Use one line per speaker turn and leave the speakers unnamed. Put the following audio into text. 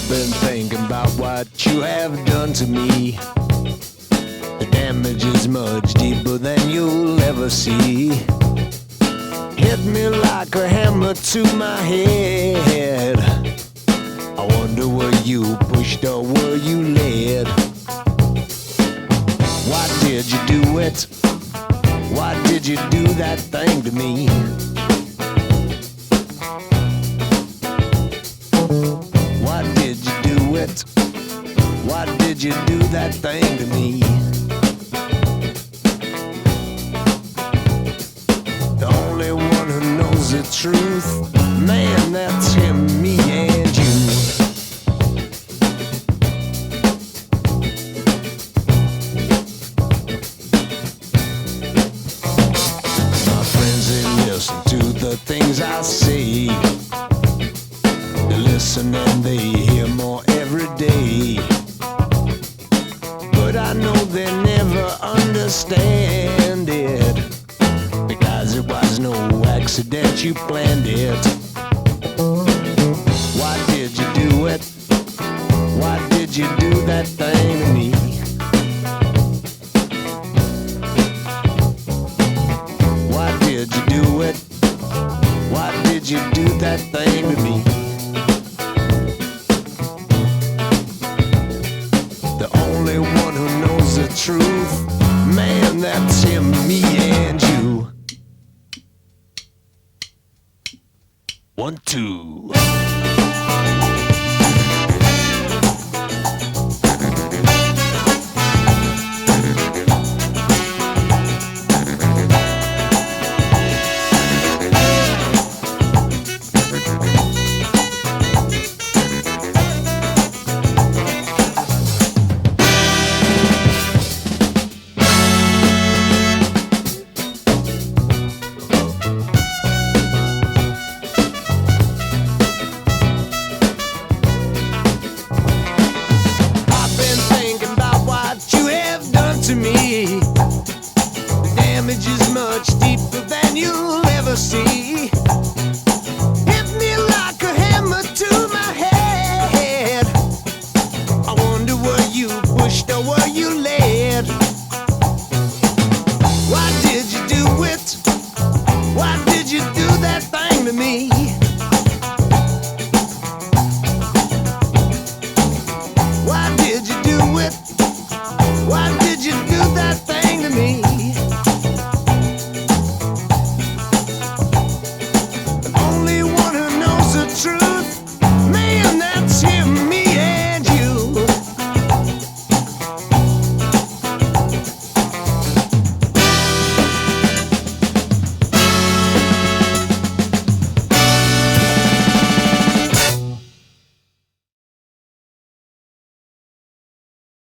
been thinking about what you have done to me. The damage is much deeper than you'll ever see. Hit me like a hammer to my head. I wonder were you pushed or were you led? Why did you do it? Why did you do that thing to me? Why did you do it? Why did you do that thing to me? The only one who knows the truth, man, that's him, me and you. My friends, they listen to the things I say. They listen and they hear more every day. But I know they never understand it, because it was no accident, you planned it. Why did you do it? Why did you do that thing to me? Why did you do it? Why did you do that thing to me? The only one who knows the truth, man, that's him, me and you. 1, 2.